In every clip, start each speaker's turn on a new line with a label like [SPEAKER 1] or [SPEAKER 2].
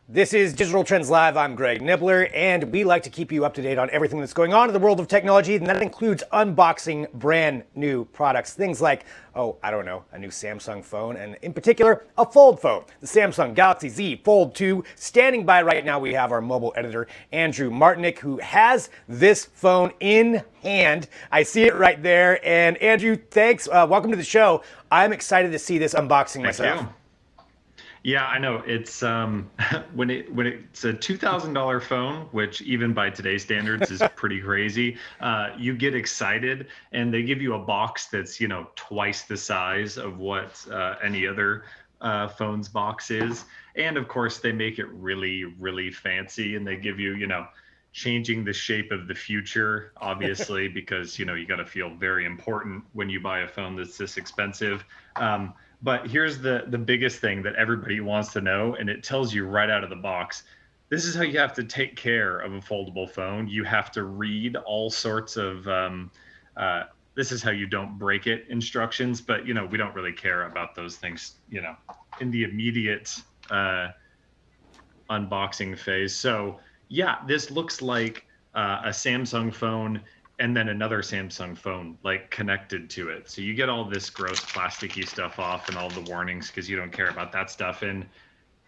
[SPEAKER 1] This is Digital Trends Live. I'm Greg Nibbler, and we like to keep you up to date on everything that's going on in the world of technology, and that includes unboxing brand new products. Things like, I don't know, a new Samsung phone, and in particular, a fold phone. The Samsung Galaxy Z Fold 2. Standing by right now, we have our mobile editor, Andrew Martinick, who has this phone in hand. I see it right there. And Andrew, thanks. Welcome to the show. I'm excited to see this unboxing
[SPEAKER 2] Thank
[SPEAKER 1] myself.
[SPEAKER 2] you. Yeah, I know. It's when it's a $2,000 phone, which even by today's standards is pretty crazy. You get excited, and they give you a box that's twice the size of what any other phone's box is, and of course they make it really, really fancy, and they give you changing the shape of the future, obviously, because you got to feel very important when you buy a phone that's this expensive. But here's the biggest thing that everybody wants to know, and it tells you right out of the box. This is how you have to take care of a foldable phone. You have to read all sorts of this is how you don't break it instructions, but we don't really care about those things, in the immediate unboxing phase. So yeah, this looks like a Samsung phone and then another Samsung phone like connected to it. So you get all this gross plasticky stuff off and all the warnings because you don't care about that stuff. And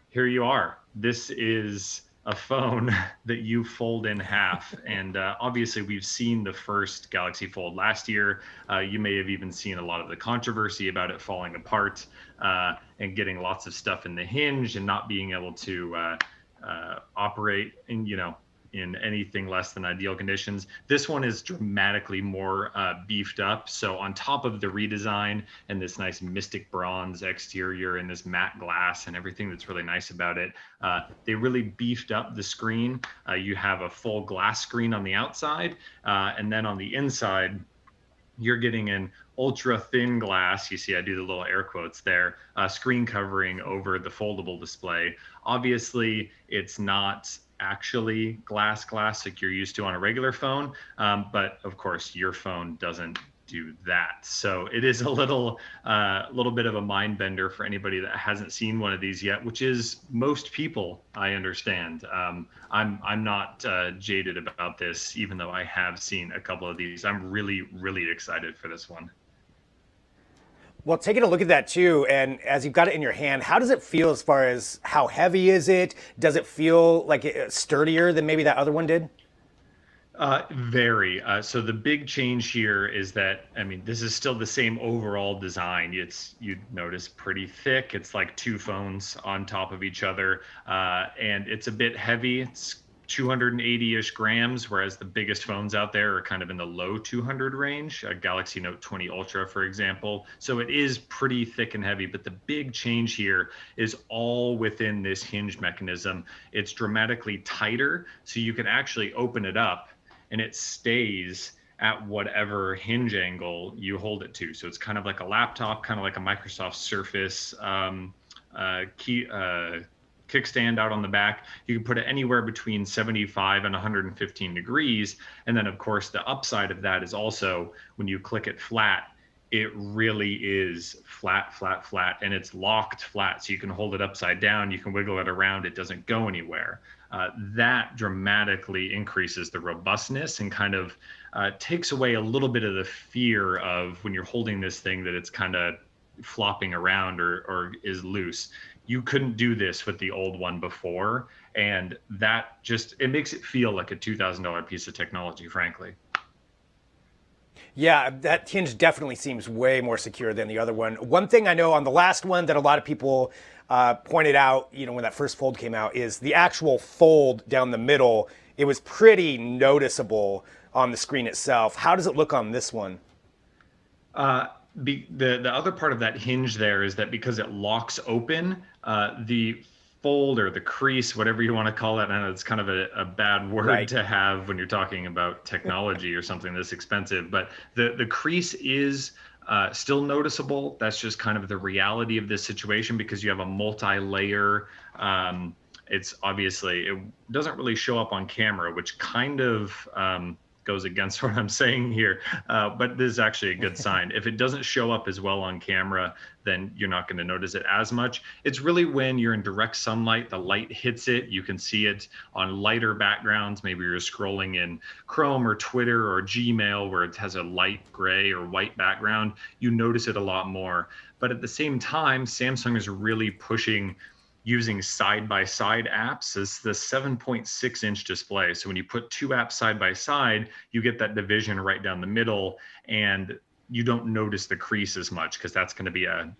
[SPEAKER 2] here you are. This is a phone that you fold in half. And obviously, we've seen the first Galaxy Fold last year. You may have even seen a lot of the controversy about it falling apart and getting lots of stuff in the hinge and not being able to operate in anything less than ideal conditions. This one is dramatically more beefed up. So on top of the redesign and this nice mystic bronze exterior and this matte glass and everything that's really nice about it, they really beefed up the screen. You have a full glass screen on the outside, and then on the inside, you're getting an ultra thin glass. You see, I do the little air quotes there, screen covering over the foldable display. Obviously, it's not actually glass like you're used to on a regular phone, but of course, your phone doesn't do that. So it is a little bit of a mind bender for anybody that hasn't seen one of these yet, which is most people, I understand. I'm not jaded about this, even though I have seen a couple of these. I'm really, really excited for this one.
[SPEAKER 1] Well, taking a look at that too, and as you've got it in your hand, how does it feel as far as how heavy is it? Does it feel like it's sturdier than maybe that other one did?
[SPEAKER 2] Very. So the big change here is that, I mean, this is still the same overall design. You'd notice pretty thick. It's like two phones on top of each other, and it's a bit heavy. It's 280-ish grams, whereas the biggest phones out there are kind of in the low 200 range, a Galaxy Note 20 Ultra, for example. So it is pretty thick and heavy, but the big change here is all within this hinge mechanism. It's dramatically tighter, so you can actually open it up and it stays at whatever hinge angle you hold it to. So it's kind of like a laptop, kind of like a Microsoft Surface kickstand out on the back. You can put it anywhere between 75 and 115 degrees. And then, of course, the upside of that is also when you click it flat, it really is flat, flat, flat, and it's locked flat. So you can hold it upside down, you can wiggle it around, it doesn't go anywhere. That dramatically increases the robustness and kind of takes away a little bit of the fear of when you're holding this thing that it's kind of flopping around or is loose. You couldn't do this with the old one before, and that just, it makes it feel like a $2,000 piece of technology, frankly.
[SPEAKER 1] Yeah, that hinge definitely seems way more secure than the other one. One thing I know on the last one that a lot of people pointed out, when that first fold came out, is the actual fold down the middle. It was pretty noticeable on the screen itself. How does it look on this one?
[SPEAKER 2] The other part of that hinge there is that because it locks open, the fold or the crease, whatever you want to call it, I know it's kind of a bad word
[SPEAKER 1] Right.
[SPEAKER 2] to have when you're talking about technology or something this expensive, but the crease is still noticeable. That's just kind of the reality of this situation because you have a multi-layer. It's obviously, it doesn't really show up on camera, which kind of goes against what I'm saying here, but this is actually a good sign. If it doesn't show up as well on camera, then you're not going to notice it as much. It's really when you're in direct sunlight, the light hits it. You can see it on lighter backgrounds. Maybe you're scrolling in Chrome or Twitter or Gmail where it has a light gray or white background. You notice it a lot more. But at the same time, Samsung is really pushing using side-by-side apps as the 7.6-inch display. So when you put two apps side by side, you get that division right down the middle, and you don't notice the crease as much because that's going to be a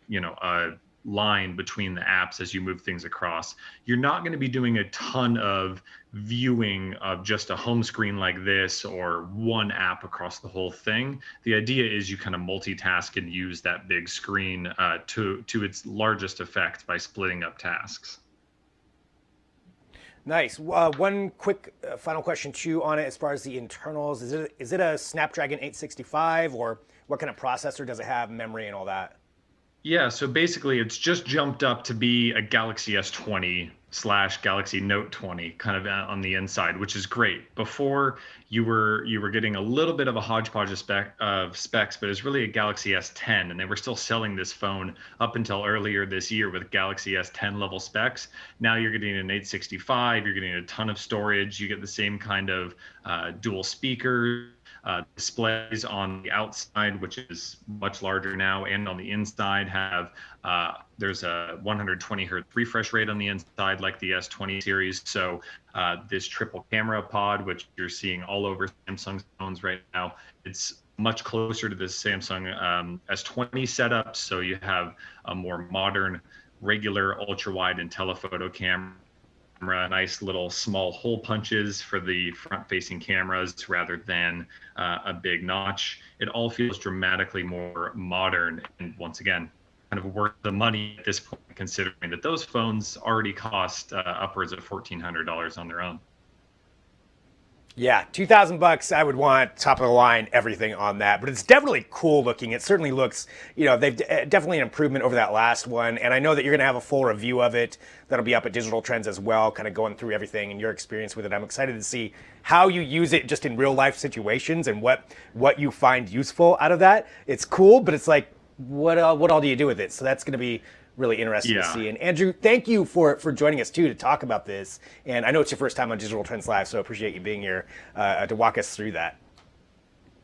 [SPEAKER 2] line between the apps as you move things across. You're not going to be doing a ton of viewing of just a home screen like this or one app across the whole thing. The idea is you kind of multitask and use that big screen to its largest effect by splitting up tasks.
[SPEAKER 1] Nice. One quick final question too on it as far as the internals. Is it a Snapdragon 865, or what kind of processor does it have, memory and all that?
[SPEAKER 2] Yeah, so basically it's just jumped up to be a Galaxy S20 / Galaxy Note 20 kind of on the inside, which is great. Before you were getting a little bit of a hodgepodge of specs, but it's really a Galaxy S10, and they were still selling this phone up until earlier this year with Galaxy S10 level specs. Now you're getting an 865, you're getting a ton of storage, you get the same kind of dual speakers. Displays on the outside, which is much larger now, and on the inside have there's a 120 hertz refresh rate on the inside, like the S20 series. So this triple camera pod, which you're seeing all over Samsung phones right now, it's much closer to the Samsung S20 setup. So you have a more modern, regular ultra wide and telephoto camera. Nice little small hole punches for the front-facing cameras rather than a big notch. It all feels dramatically more modern, and once again, kind of worth the money at this point, considering that those phones already cost upwards of $1,400 on their own.
[SPEAKER 1] Yeah, $2,000. I would want top of the line everything on that, but it's definitely cool looking. It certainly looks, they've definitely an improvement over that last one. And I know that you're going to have a full review of it that'll be up at Digital Trends as well, kind of going through everything and your experience with it. I'm excited to see how you use it just in real life situations and what you find useful out of that. It's cool, but it's like, what all do you do with it? So that's going to be really interesting to see. And Andrew, thank you for joining us too to talk about this. And I know it's your first time on Digital Trends Live, so I appreciate you being here to walk us through that.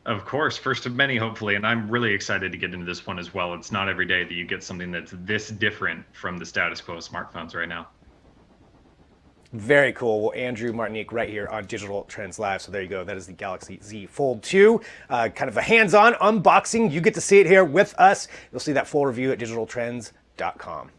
[SPEAKER 2] Of course, first of many, hopefully. And I'm really excited to get into this one as well. It's not every day that you get something that's this different from the status quo of smartphones right now.
[SPEAKER 1] Very cool. Well, Andrew Martinique right here on Digital Trends Live. So there you go. That is the Galaxy Z Fold 2. Kind of a hands-on unboxing. You get to see it here with us. You'll see that full review at digitaltrends.com.